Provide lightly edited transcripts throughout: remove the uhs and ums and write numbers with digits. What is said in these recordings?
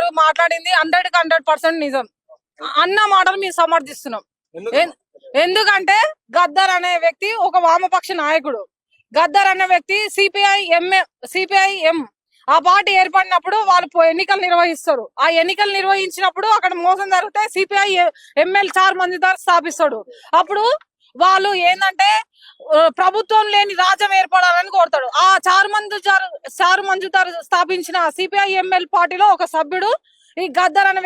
గద్దర్ మాట్లాడింది 100% నిజం అన్న మాటలు మేము సమర్థిస్తున్నాం. ఎందుకంటే గద్దర్ అనే వ్యక్తి ఒక వామపక్ష నాయకుడు. గద్దర్ అనే వ్యక్తి సిపిఐఎం ఆ పార్టీ ఏర్పడినప్పుడు వాళ్ళు ఎన్నికలు నిర్వహిస్తారు. ఆ ఎన్నికలు నిర్వహించినప్పుడు అక్కడ మోసం జరిగితే సిపిఐ ఎంఎల్ చార్ మంజుదార్ స్థాపిస్తాడు. అప్పుడు వాళ్ళు ఏంటంటే ప్రభుత్వం లేని రాజ్యం ఏర్పడాలని కోరుతాడు. ఆ చార్ మంజుదార్ స్థాపించిన సిపిఐ ఎంఎల్ పార్టీలో ఒక సభ్యుడు ఈ గద్దర్ అనే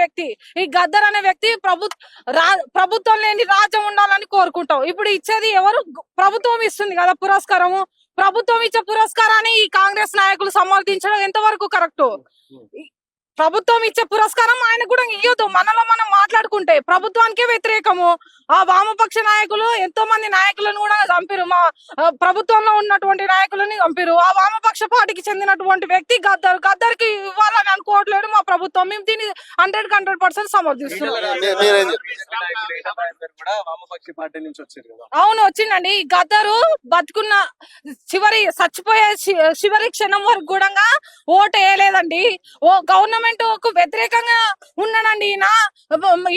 వ్యక్తి ప్రభుత్వం లేని రాజ్యం ఉండాలని కోరుకుంటాం. ఇప్పుడు ఇచ్చేది ఎవరు? ప్రభుత్వం ఇస్తుంది కదా పురస్కారము. ప్రభుత్వం ఇచ్చే పురస్కారాన్ని ఈ కాంగ్రెస్ నాయకులు సమర్థించడం ఎంతవరకు కరెక్ట్? ప్రభుత్వం ఇచ్చే పురస్కారం ఆయన కూడా ఇయ్యొద్దు. మనలో మనం మాట్లాడుకుంటే ప్రభుత్వానికే వ్యతిరేకము. ఆ వామపక్ష నాయకులు ఎంతో మంది నాయకులను కూడా చంపిరు. మా ప్రభుత్వంలో ఉన్నటువంటి నాయకులని చంపిరు. ఆ వామపక్ష పార్టీకి చెందినటువంటి వ్యక్తి గద్దర్కి ఇవ్వాలని అనుకోవట్లేదు మా ప్రభుత్వం. మేము దీన్ని 100% సమర్థిస్తున్నాం. అవును, వచ్చిందండి. గద్దరు బతుకున్న చచ్చిపోయే చివరి క్షణం వరకు కూడా ఓటు వేయలేదండి. గవర్నమెంట్ వ్యతిరేకంగా ఉన్నాడండి.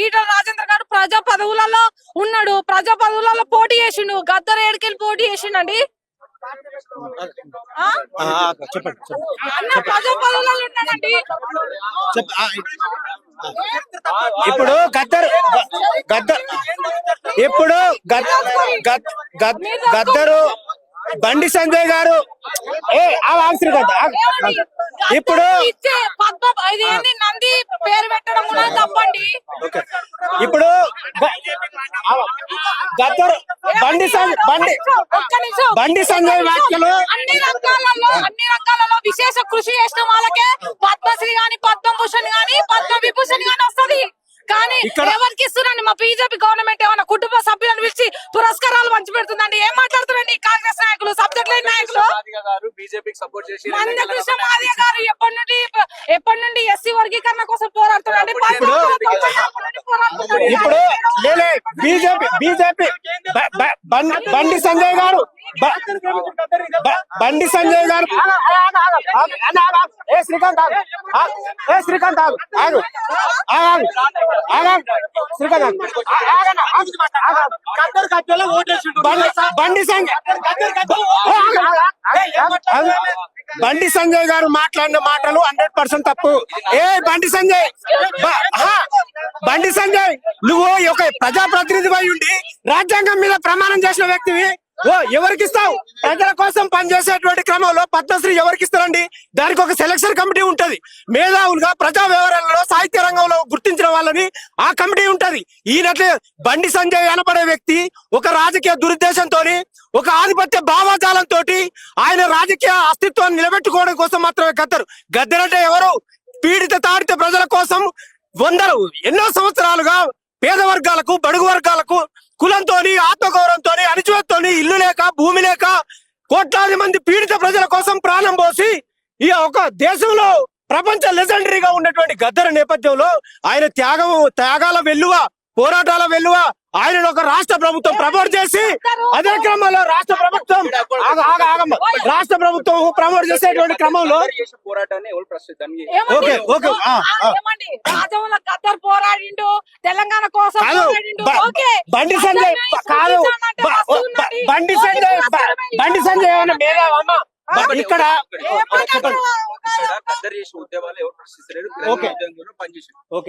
ఈటల రాజేంద్ర గారు ప్రజా పదవులలో ఉన్నాడు, ప్రజా పదవులలో పోటీ చేసిండు. గద్దర్ ఏడుకెళ్ళి పోటీ చేసిండండి. అన్న ప్రజా పదవులలో ఉన్నాడండి. ఇప్పుడు గద్దరు బండి సంజయ్ గారు ఇప్పుడు నంది పేరు పెట్టడం కూడా తప్పండి. ఇప్పుడు గద్దరు బండి సంజయ్ వ్యాఖ్యలు అన్ని రంగాలలో విశేష కృషి చేసిన వాళ్ళకే పద్మశ్రీ గాని, పద్మభూషణ్ గాని, పద్మ విభూషణ్ గాని వస్తది. కానీ ఎవరికి ఇస్తున్నారండి? మా బీజేపీ గవర్నమెంట్ ఏమన్నా కుటుంబ సభ్యులను పిలిచి పురస్కారాలు పంచి పెడుతుందండి. ఏం మాట్లాడుతున్నారండి కాంగ్రెస్ నాయకులు, సబ్జెక్ట్ లేని నాయకులు? మందకృష్ణ మాదిగ గారు ఎప్పటి నుండి ఎస్సీ వర్గీకరణ కోసం పోరాడుతున్నారండి. ఇప్పుడు బీజేపీ బండి సంజయ్ గారు శ్రీకాంత్ బండి సంజయ్ గారు మాట్లాడిన మాటలు 100% తప్పు. బండి సంజయ్ నువ్వు ఒక ప్రజాప్రతినిధి అయి ఉండి రాజ్యాంగం మీద ప్రమాణం చేసిన వ్యక్తివి. ఎవరికి ఇస్తావు? ప్రజల కోసం పనిచేసేటువంటి క్రమంలో పద్మశ్రీ ఎవరికి ఇస్తారండి? దానికి ఒక సెలక్షన్ కమిటీ ఉంటది. మేధావులుగా ప్రజా వ్యవహారాలలో సాహిత్య రంగంలో గుర్తించిన వాళ్ళని ఆ కమిటీ ఉంటది. ఈయనట్లే బండి సంజయ్ అనబడే వ్యక్తి ఒక రాజకీయ దురుద్దేశంతో, ఒక ఆధిపత్య భావజాలంతో ఆయన రాజకీయ అస్తిత్వాన్ని నిలబెట్టుకోవడం కోసం మాత్రమే గద్దర్ అంటే ఎవరు? పీడిత తాడిత ప్రజల కోసం ఎన్నో సంవత్సరాలుగా పేద వర్గాలకు, బడుగు వర్గాలకు కులంతో, ఆత్మగౌరవంతో, అణిచివేతతో, ఇల్లు లేక, భూమి లేక కోట్లాది మంది పీడిత ప్రజల కోసం ప్రాణం పోసి ఈ ఒక దేశంలో ప్రపంచ లెజెండరీగా ఉన్నటువంటి గద్దర్ నేపథ్యంలో ఆయన త్యాగాల వెల్లువ, పోరాటాల వెల్లువ ఆయన ఒక రాష్ట్ర ప్రభుత్వం ప్రమోట్ చేసి, అదే క్రమంలో రాష్ట్ర ప్రభుత్వం ప్రమోట్ చేసేటువంటి క్రమంలో గద్దర్ పోరాడిండు తెలంగాణ కోసం. బండి సంజయ్ ఏమన్నా మేధావమ్మా ఇక్కడ?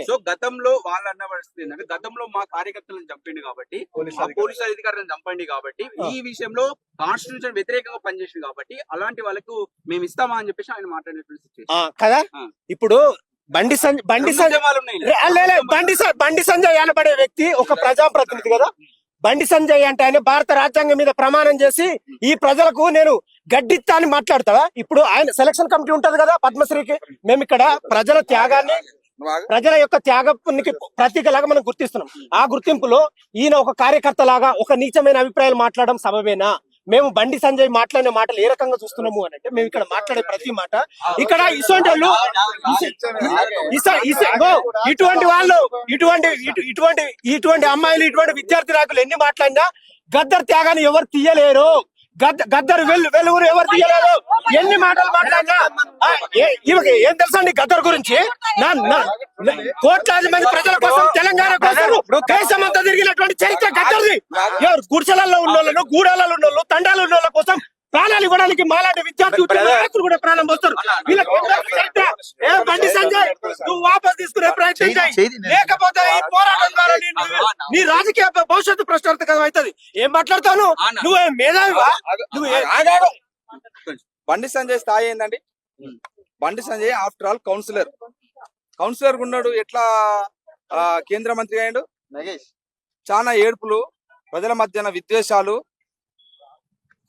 సో గతంలో వాళ్ళు అన్న పరిస్థితి గతంలో మా కార్యకర్తలను చంపండి కాబట్టి, పోలీసు అధికారులను చంపండి కాబట్టి, ఈ విషయంలో కాన్స్టిట్యూషన్ వ్యతిరేకంగా పనిచేసింది కాబట్టి అలాంటి వాళ్ళకు మేము ఇస్తామా అని చెప్పేసి ఆయన మాట్లాడినటువంటి కదా. ఇప్పుడు బండి సంజయ్ అనబడే వ్యక్తి ఒక ప్రజాప్రతినిధి కదా. బండి సంజయ్ అంటే ఆయన భారత రాజ్యాంగం మీద ప్రమాణం చేసి ఈ ప్రజలకు నేను గడ్డిత్తా అని మాట్లాడతావా? ఇప్పుడు ఆయన సెలక్షన్ కమిటీ ఉంటది కదా పద్మశ్రీకి. మేము ఇక్కడ ప్రజల త్యాగాన్ని, ప్రజల యొక్క త్యాగానికి ప్రతీకలాగా మనం గుర్తిస్తున్నాం. ఆ గుర్తింపులో ఈయన ఒక కార్యకర్త లాగా ఒక నీచమైన అభిప్రాయాలు మాట్లాడడం సబబేనా? మేము బండి సంజయ్ మాట్లాడిన మాటలు ఏ రకంగా చూస్తున్నాము అని అంటే, మేము ఇక్కడ మాట్లాడే ప్రతి మాట ఇక్కడ ఇటువంటి వాళ్ళు ఇటువంటి అమ్మాయిలు, ఇటువంటి విద్యార్థి నాయకులు ఎన్ని మాట్లాడినా గద్దర్ త్యాగాన్ని ఎవరు తీయలేరు. గద్దరు వెలుగురు ఎవరు తీయలేదు. ఎన్ని మాటలు మాట్లాడినా ఈమెకి ఏం తెలుసా అండి గద్దర్ గురించి? కోట్లాది మంది ప్రజల కోసం, తెలంగాణ కోసం దేశమంతా తిరిగినటువంటి చరిత్ర గద్దర్ది. ఎవరు గుడిసెలలో ఉన్న వాళ్ళను, గూడాలలో ఉన్న వాళ్ళు, తండాలు ఉన్న వాళ్ళ కోసం ప్రాణాలు ఇవ్వడానికి మాలాంటి విద్యార్థి నాయకులు కూడా ప్రాణం పోస్తారు. బండి సంజయ్, నువ్వు వాపస్ తీసుకునే ప్రయత్నం చేయి, లేకపోతే ఈ పోరాటం ద్వారా నీ రాజకీయ భవిష్యత్తు ప్రశ్నార్థకం అవుతుంది. ఏం మాట్లాడతావు నువ్వు? మేధావివా నువ్వు? బండి సంజయ్ స్థాయి ఏందండి? Bandi Sanjay after all councillor ఉన్నాడు. ఎట్లా కేంద్ర మంత్రి అయ్యాడు? చాలా ఏడుపులు, ప్రజల మధ్యన విద్వేషాలు,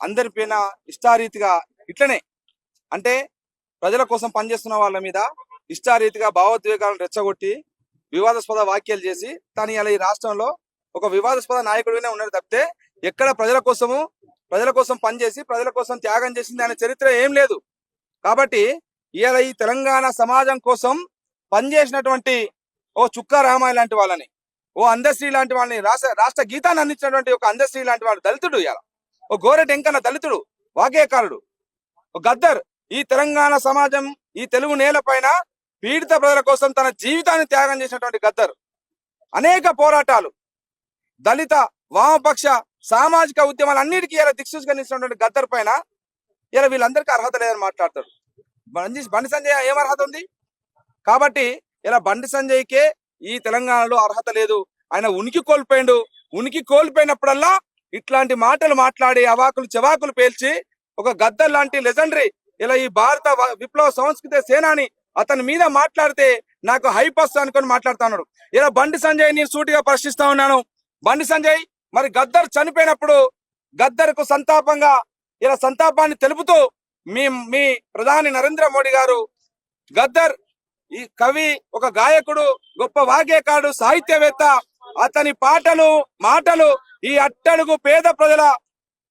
అందరి పైన ఇష్టారీతిగా ఇట్లనే అంటే ప్రజల కోసం పనిచేస్తున్న వాళ్ళ మీద ఇష్టారీతిగా భావోద్వేగాలను రెచ్చగొట్టి వివాదాస్పద వ్యాఖ్యలు చేసి తను ఇలా ఈ రాష్ట్రంలో ఒక వివాదాస్పద నాయకుడిగానే ఉన్నాడు తప్పితే ఎక్కడ ప్రజల కోసం పనిచేసి ప్రజల కోసం త్యాగం చేసింది అనే చరిత్ర ఏం లేదు. కాబట్టి ఇవాళ ఈ తెలంగాణ సమాజం కోసం పనిచేసినటువంటి ఓ చుక్కా రామాయ లాంటి వాళ్ళని, ఓ అందశ్రీ లాంటి వాళ్ళని, రాష్ట్ర గీతాన్ని అందించినటువంటి ఒక అందశ్రీ లాంటి వాళ్ళు దళితుడు, ఇవాళ ఓ గోరెట్ ఎంకన్న దళితుడు, వాగ్గేయకారుడు, ఓ గద్దర్ ఈ తెలంగాణ సమాజం, ఈ తెలుగు నేల పైన పీడిత ప్రజల కోసం తన జీవితాన్ని త్యాగం చేసినటువంటి గద్దర్ అనేక పోరాటాలు, దళిత వామపక్ష సామాజిక ఉద్యమాలన్నిటికీ ఇలా దిక్సూచిగా నిలిచినటువంటి గద్దర్ పైన ఇలా వీళ్ళందరికీ అర్హత లేదని మాట్లాడతాడు. బండి సంజయ్ ఏం అర్హత ఉంది? కాబట్టి ఇలా బండి సంజయ్కే ఈ తెలంగాణలో అర్హత లేదు. ఆయన ఉనికి కోల్పోయినప్పుడల్లా ఇట్లాంటి మాటలు మాట్లాడి అవాకులు చెవాకులు పేల్చి ఒక గద్దర్ లాంటి లెజెండరీ ఇలా ఈ భారత విప్లవ సంస్కృతి సేనాని అతని మీద మాట్లాడితే నాకు హైప్ వస్తా అనుకొని మాట్లాడుతా ఉన్నాడు. ఇలా బండి సంజయ్ నేను సూటిగా ప్రశ్నిస్తా ఉన్నాను. బండి సంజయ్, మరి గద్దర్ చనిపోయినప్పుడు గద్దర్కు సంతాపాన్ని తెలుపుతూ మీ ప్రధాని నరేంద్ర మోడీ గారు గద్దర్ ఈ కవి, ఒక గాయకుడు, గొప్ప వాగ్గేయకారుడు, సాహిత్యవేత్త, అతని మాటలు ఈ అట్టడుగు పేద ప్రజల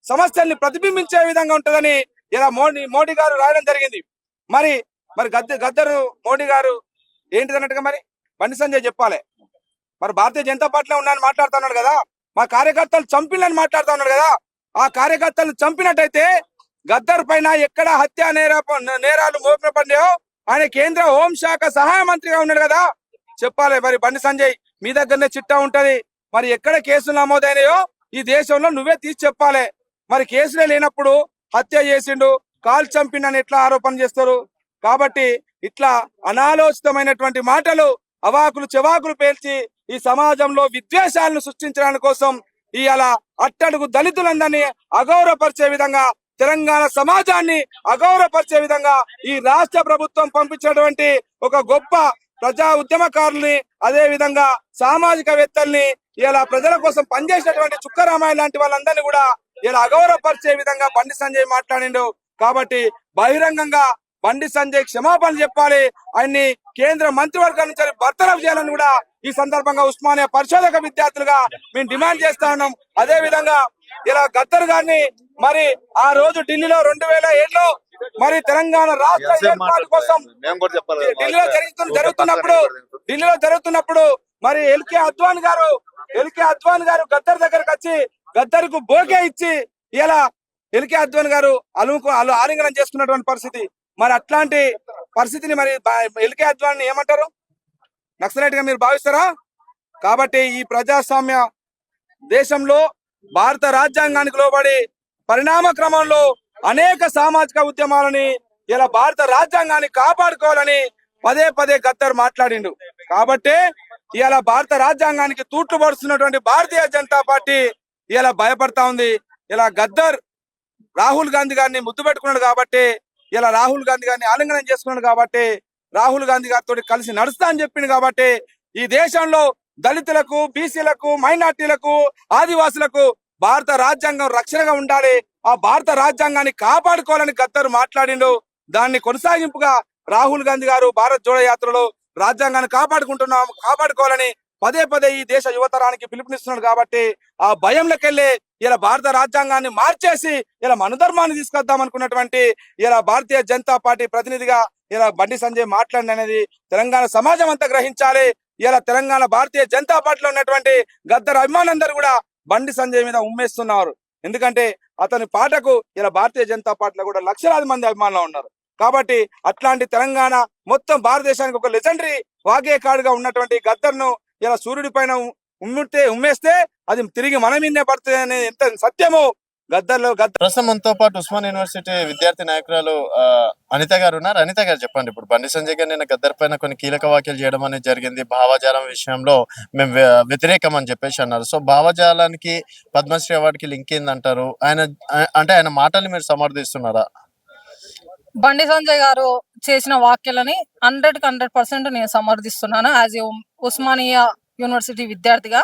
సమస్యల్ని ప్రతిబింబించే విధంగా ఉంటుందని ఇలా మోడీ గారు రాయడం జరిగింది. మరి గద్దరు మోడీ గారు ఏంటిదన్నట్టుగా మరి బండి సంజయ్ చెప్పాలి. మరి భారతీయ జనతా పార్టీలో ఉన్నాయని మాట్లాడుతున్నాడు కదా, మా కార్యకర్తలు చంపినని మాట్లాడుతా ఉన్నాడు కదా. ఆ కార్యకర్తలను చంపినట్టయితే గద్దర్ పైన ఎక్కడ హత్యా నేరాలు మోపబడ్డాయో ఆయన కేంద్ర హోంశాఖ సహాయ మంత్రిగా ఉన్నాడు కదా, చెప్పాలి. మరి బండి సంజయ్, మీ దగ్గరనే చిట్టా ఉంటది, మరి ఎక్కడ కేసులు నమోదైనాయో ఈ దేశంలో నువ్వే తీసి చెప్పాలి. మరి కేసులే లేనప్పుడు హత్య చేసిండు, కాల్ చంపిండని ఎట్లా ఆరోపణ చేస్తారు? కాబట్టి ఇట్లా అనాలోచితమైనటువంటి మాటలు, అవాకులు చెవాకులు పేల్చి ఈ సమాజంలో విద్వేషాలను సృష్టించడానికి కోసం ఇవాళ అట్టడుగు దళితులందరినీ అగౌరవపరిచే విధంగా, తెలంగాణ సమాజాన్ని అగౌరవపరిచే విధంగా ఈ రాష్ట్ర ప్రభుత్వం పంపించినటువంటి ఒక గొప్ప ప్రజా ఉద్యమకారుల్ని, అదే విధంగా సామాజికవేత్తల్ని, ఇలా ప్రజల కోసం పనిచేసినటువంటి చుక్కరామాయ లాంటి వాళ్ళందరినీ కూడా ఇలా అగౌరవపరిచే విధంగా బండి సంజయ్ మాట్లాడిండు. కాబట్టి బహిరంగంగా బండి సంజయ్ క్షమాపణ చెప్పాలి. ఆయన్ని కేంద్ర మంత్రివర్గం నుంచి బర్తరఫ్ చేయాలని కూడా ఈ సందర్భంగా ఉస్మానియా పరిశోధక విద్యార్థులుగా మేము డిమాండ్ చేస్తా ఉన్నాం. అదే విధంగా ఇలా గద్దర్ గారిని మరి ఆ రోజు ఢిల్లీలో 2007లో మరి తెలంగాణ రాష్ట్ర ఏర్పాటు కోసం ఢిల్లీలో జరుగుతున్నప్పుడు మరి ఎల్కే అద్వానీ గారు గద్దర్ దగ్గరకు వచ్చి గద్దర్కు బోకే ఇచ్చి ఇలా ఎల్కే అద్వానీ గారు ఆలింగనం చేసుకున్నటువంటి పరిస్థితి. మరి అట్లాంటి పరిస్థితిని మరి ఎల్కే అద్వానీ ఏమంటారు? నక్సలైట్ గా మీరు భావిస్తారా? కాబట్టి ఈ ప్రజాస్వామ్య దేశంలో భారత రాజ్యాంగానికి లోబడి పరిణామ క్రమంలో అనేక సామాజిక ఉద్యమాలని ఇలా భారత రాజ్యాంగాన్ని కాపాడుకోవాలని పదే గద్దర్ మాట్లాడిండు. కాబట్టి ఇలా భారత రాజ్యాంగానికి తూట్లు పడుతున్నటువంటి భారతీయ జనతా పార్టీ ఇలా భయపడతా ఉంది. ఇలా గద్దర్ రాహుల్ గాంధీ గారిని ముద్దు పెట్టుకున్నాడు కాబట్టి, ఇలా రాహుల్ గాంధీ గారిని ఆలింగనం చేసుకున్నాడు కాబట్టి, రాహుల్ గాంధీ గారితో కలిసి నడుస్తా అని చెప్పింది కాబట్టి ఈ దేశంలో దళితులకు, బీసీలకు, మైనార్టీలకు, ఆదివాసులకు భారత రాజ్యాంగం రక్షణగా ఉండాలి, ఆ భారత రాజ్యాంగాన్ని కాపాడుకోవాలని గద్దర్ మాట్లాడిండు. దాన్ని కొనసాగింపుగా రాహుల్ గాంధీ గారు భారత్ జోడో యాత్రలో రాజ్యాంగాన్ని కాపాడుకోవాలని పదే ఈ దేశ యువతరానికి పిలుపునిస్తున్నాడు. కాబట్టి ఆ భయంలోకెళ్ళి ఇలా భారత రాజ్యాంగాన్ని మార్చేసి ఇలా మనుధర్మాన్ని తీసుకొద్దాం అనుకున్నటువంటి ఇలా భారతీయ జనతా పార్టీ ప్రతినిధిగా ఇలా బండి సంజయ్ మాట్లాడినది తెలంగాణ సమాజం అంతా గ్రహించాలి. ఇలా తెలంగాణ భారతీయ జనతా పార్టీలో ఉన్నటువంటి గద్దర్ అభిమానులందరూ కూడా బండి సంజయ్ మీద ఉమ్మేస్తున్నారు. ఎందుకంటే అతని పాటకు ఇలా భారతీయ జనతా పార్టీలో కూడా లక్షలాది మంది అభిమానులు ఉన్నారు. కాబట్టి అట్లాంటి తెలంగాణ మొత్తం భారతదేశానికి ఒక లెజెండరీ వాగ్గేయకారుడుగా ఉన్నటువంటి గద్దర్ను ఇలా సూర్యుడి పైన ఉమ్మేస్తే అది తిరిగి మన మీదనే పడుతుంది అనేది ఎంత సత్యమో గద్దర్లో ప్రస్తుతం మనతో పాటు ఉస్మాన్ యూనివర్సిటీ విద్యార్థి నాయకురాలు అనిత గారు ఉన్నారు. అనిత గారు చెప్పండి, ఇప్పుడు బండి సంజయ్ గారు నిన్న గద్దర్ పైన కొన్ని కీలక వ్యాఖ్యలు చేయడం అనేది జరిగింది. భావజాలం విషయంలో మేము వ్యతిరేకం అని చెప్పేసి అన్నారు. సో భావజాలానికి పద్మశ్రీ అవార్డుకి లింక్ ఏందంటారు? ఆయన మాటల్ని మీరు సమర్థిస్తున్నారా? బండి సంజయ్ గారు చేసిన వ్యాఖ్యలని 100% నేను సమర్థిస్తున్నాను యాజ్ ఏ ఉస్మానియా యూనివర్సిటీ విద్యార్థిగా.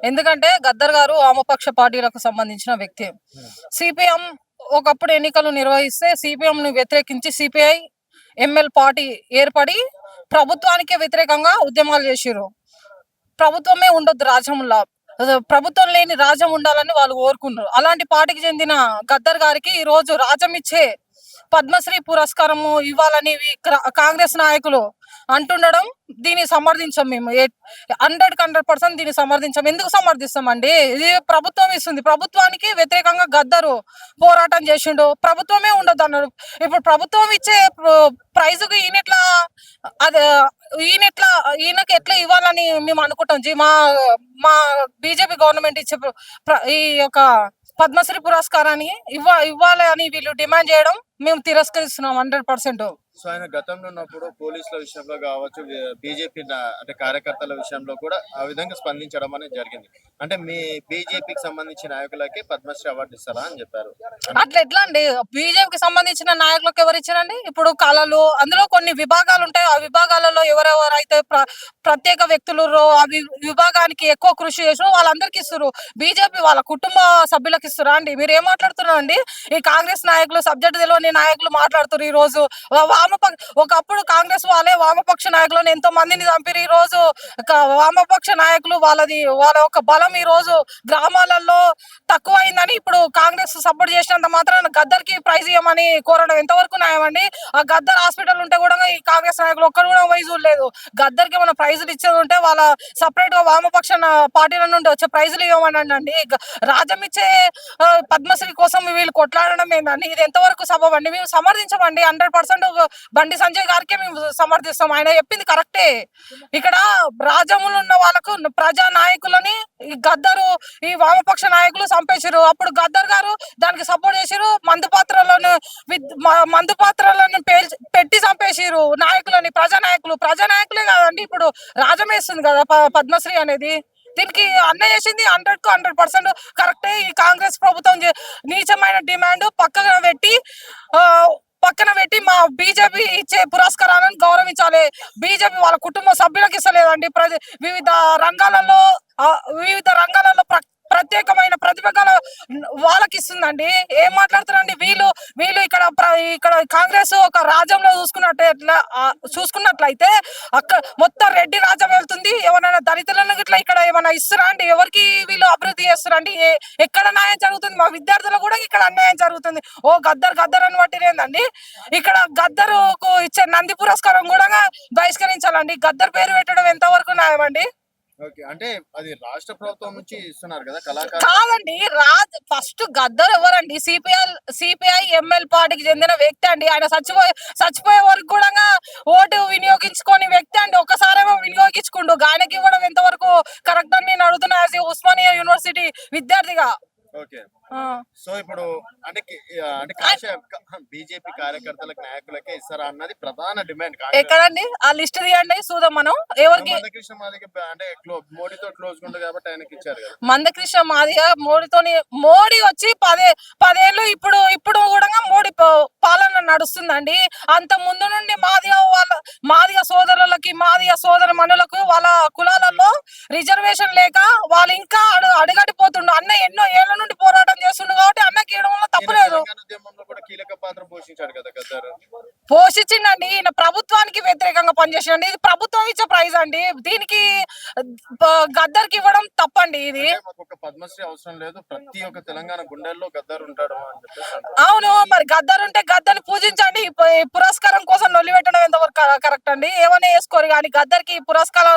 ఎందుకంటే గద్దర్ గారు వామపక్ష పార్టీలకు సంబంధించిన వ్యక్తి. సిపిఎం ఒకప్పుడు ఎన్నికలు నిర్వహిస్తే సిపిఎం ను వ్యతిరేకించి సిపిఐ ఎంఎల్ పార్టీ ఏర్పడి ప్రభుత్వానికి వ్యతిరేకంగా ఉద్యమాలు చేసిర్రు. ప్రభుత్వమే ఉండొద్దు రాజ్యంలో, ప్రభుత్వం లేని రాజ్యం ఉండాలని వాళ్ళు కోరుకున్నారు. అలాంటి పార్టీకి చెందిన గద్దర్ గారికి ఈ రోజు రాజ్యం ఇచ్చే పద్మశ్రీ పురస్కారము ఇవ్వాలని కాంగ్రెస్ నాయకులు అంటుండడం దీన్ని సమర్థించాం. మేము 100% దీన్ని సమర్థించాం. ఎందుకు సమర్థిస్తామండి? ఇది ప్రభుత్వం ఇస్తుంది. ప్రభుత్వానికి వ్యతిరేకంగా గద్దరు పోరాటం చేసిండు. ప్రభుత్వమే ఉండదు అన్నాడు. ఇప్పుడు ప్రభుత్వం ఇచ్చే ప్రైజుకు ఈయనకి ఎట్లా ఇవ్వాలని మేము అనుకుంటాం. మా బీజేపీ గవర్నమెంట్ ఇచ్చే ఈ యొక్క పద్మశ్రీ పురస్కారాన్ని ఇవ్వాలి అని వీళ్ళు డిమాండ్ చేయడం మేము తిరస్కరిస్తున్నాం 100%. సో ఆయన గతంలో ఉన్నప్పుడు పోలీసుల విషయంలో కావచ్చు, బీజేపీ అంటే కార్యకర్తల విషయంలో కూడా ఆ విధంగా స్పందించడం అనేది జరిగింది. అంటే మీ బీజేపీకి సంబంధించిన నాయకులకి పద్మశ్రీ అవార్డు ఇస్తారా అని చెప్పారు. అట్లా ఎట్లా అండి? బీజేపీకి సంబంధించిన నాయకులకు ఎవరు ఇచ్చారండి? ఇప్పుడు కళలు అందులో కొన్ని విభాగాలు ఉంటాయి. ఆ విభాగాలలో ఎవరెవరైతే ప్రత్యేక వ్యక్తులు ఆ విభాగానికి ఎక్కువ కృషి చేసి వాళ్ళందరికి ఇస్తారు. బీజేపీ వాళ్ళ కుటుంబ సభ్యులకు ఇస్తారా అండి? మీరు ఏం మాట్లాడుతున్నారు అండి? ఈ కాంగ్రెస్ నాయకులు, సబ్జెక్ట్ తెలియని నాయకులు మాట్లాడుతున్నారు. ఈ రోజు ఒకప్పుడు కాంగ్రెస్ వాళ్ళే వామపక్ష నాయకులను ఎంతో మందిని చంపిరు. ఈ రోజు వామపక్ష నాయకులు వాళ్ళ యొక్క బలం ఈ రోజు గ్రామాలలో తక్కువైందని ఇప్పుడు కాంగ్రెస్ సపోర్ట్ చేసినంత మాత్రాన గద్దర్ కి ప్రైజ్ ఇవ్వమని కోరడం ఎంతవరకు న్యాయమండి? ఆ గద్దర్ హాస్పిటల్ ఉంటే కూడా ఈ కాంగ్రెస్ నాయకులు ఒక్కరు కూడా పోయి చూడలేదు. గద్దర్ కి ఏమైనా ప్రైజులు ఇచ్చేది ఉంటే వాళ్ళ సపరేట్ గా వామపక్ష పార్టీల నుండి వచ్చే ప్రైజులు ఇవ్వమనండి. రాజ్యం ఇచ్చే పద్మశ్రీ కోసం వీళ్ళు కొట్లాడడం ఏందండి? ఇది ఎంతవరకు సబబ్ అండి? మేము సమర్థించమండి. 100% బండి సంజయ్ గారికి మేము సమర్థిస్తాం. ఆయన చెప్పింది కరెక్టే. ఇక్కడ రాజ్యములు ఉన్న వాళ్ళకు ప్రజా నాయకులని ఈ గద్దరు ఈ వామపక్ష నాయకులు చంపేసారు. అప్పుడు గద్దర్ గారు దానికి సపోర్ట్ చేసారు. మందు పాత్రలను పెట్టి చంపేసారు నాయకులని. ప్రజా నాయకులే కాదండి ఇప్పుడు రాజ్యం వేస్తుంది కదా పద్మశ్రీ అనేది. దీనికి అన్న చేసింది 100% కరెక్టే. ఈ కాంగ్రెస్ ప్రభుత్వం నీచమైన డిమాండ్ పక్కన పెట్టి మా బీజేపీ ఇచ్చే పురస్కారాలను గౌరవించాలి. బీజేపీ వాళ్ళ కుటుంబ సభ్యులకు ఇస్తలేదండి. వివిధ రంగాలలో ప్రత్యేకమైన ప్రతిభ గల వాళ్ళకి ఇస్తుందండి. ఏం మాట్లాడుతున్నారండి వీళ్ళు ఇక్కడ కాంగ్రెస్ ఒక రాజ్యంలో చూసుకున్నట్లయితే అక్కడ మొత్తం రెడ్డి రాజ్యం వెళ్తుంది. ఎవరైనా దళితులను ఇట్లా ఇక్కడ ఏమైనా ఇస్తారా అండి? ఎవరికి వీళ్ళు అభివృద్ధి చేస్తారండి? ఎక్కడ న్యాయం జరుగుతుంది? మా విద్యార్థులకు కూడా ఇక్కడ అన్యాయం జరుగుతుంది. ఓ గద్దర్ అని పట్టిరేందండి. ఇక్కడ గద్దరుకు ఇచ్చే నంది పురస్కారం కూడా బహిష్కరించాలండి. గద్దర్ పేరు పెట్టడం ఎంతవరకు న్యాయం అండి? అంటే అది రాష్ట్ర ప్రభుత్వం నుంచి ఇస్తున్నారు కదా కళాకారు. కాదండి, ఫస్ట్ గద్దర్ ఎవరండి? సిపిఐ ఎంఎల్ పార్టీకి చెందిన వ్యక్తి అండి. ఆయన చచ్చిపోయే వరకు కూడా ఓటు వినియోగించుకొని వ్యక్తి అండి. ఒక్కసారేమో వినియోగించుకుంటూ ఆయనకి ఇవ్వడం ఎంతవరకు కరెక్ట్ అని నేను అడుగుతున్నా యాజ్ ఏ ఉస్మానియా యూనివర్సిటీ విద్యార్థిగా. ఓకే, సో ఇప్పుడు అంటే బీజేపీ కార్యకర్తలకు నాయకులకే ఇస్తారా అన్నది ప్రధాన డిమాండ్. ఎక్కడండి ఆ లిస్ట్ తీయండి చూద్దాం. మనం ఎవరికి మందకృష్ణ మాదిగ అంటే మోడీతో క్లోజ్ ఉంది కాబట్టి ఆయనకి ఇచ్చారు కదా. మందకృష్ణ మాదిగ మోడీ వచ్చి 10 ఏళ్ళు ఇప్పుడు కూడా మోడీ పాలన నడుస్తుందండి. అంత ముందు నుండి మాదిగ సోదరులకి మాదిగ సోదర మనులకు వాళ్ళ కులాలలో రిజర్వేషన్ లేక వాళ్ళు ఇంకా అడుగడిపోతుండ్రు. అన్న ఎన్నో ఏళ్ల నుండి పోరాటం చేస్తుండు కాబట్టి అన్నకి ఇవ్వడం వల్ల తప్పలేదు. కీలక పాత్ర పోషించాడు కదా గద్దర్. పోషించిండండి. ఈయన ప్రభుత్వానికి వ్యతిరేకంగా పనిచేసిండండి. ఇది ప్రభుత్వం ఇచ్చే ప్రైజ్ అండి. దీనికి గద్దర్ కి ఇవ్వడం తప్పండి. ఇది ఒక పద్మశ్రీ అవసరం లేదు, ప్రతి ఒక్క తెలంగాణ గుండెల్లో గద్దర్ ఉంటాడు అని చెప్పేసి. అవును, మరి గద్దర్ ఉంటే గద్దర్ని పూజించండి. పురస్కారం కోసం నొల్లి పెట్టడం ఎంతవరకు కరెక్ట్ అండి? ఏమైనా వేసుకోరు కానీ గద్దర్ కి పురస్కారం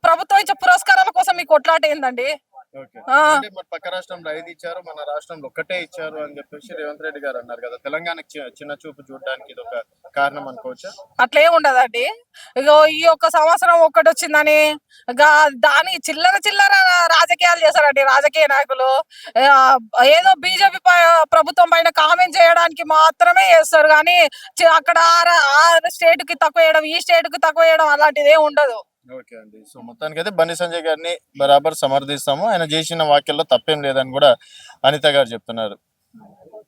ప్రభుత్వం ఇచ్చే పురస్కారాల కోసం మీకు కొట్లాట ఏందండి? ఓకే. ఆ. అంటే మరి పక్క రాష్ట్రంలో 5 ఇచ్చారు, మన రాష్ట్రంలో ఒక్కటే ఇచ్చారు అని చెప్పేసి రేవంత్ రెడ్డి గారు అన్నారు కదా. తెలంగాణకి చిన్న చూపు చూడడానికి ఇది ఒక కారణం అనుకోవచ్చా? అట్లే ఉండదండి. ఇగో ఈ ఒక్క సంవత్సరం ఒక్కటి వచ్చిందని దాని చిల్లర చిల్లర రాజకీయాలు చేస్తారండి రాజకీయ నాయకులు. ఆ, ఏదో బీజేపీ ప్రభుత్వం పైన కామెంట్ చేయడానికి మాత్రమే చేస్తారు కానీ అక్కడ ఆ స్టేట్ కి తక్కువ వేయడం, ఈ స్టేట్ కి తక్కువ వేయడం అలాంటిది ఏం ఉండదు. ఓకే అండి. సో మొత్తానికి అయితే బండి సంజయ్ గారిని బరాబర్ సమర్థిస్తాము. ఆయన చేసిన వ్యాఖ్యల్లో తప్పేం లేదని కూడా అనిత గారు చెప్తున్నారు.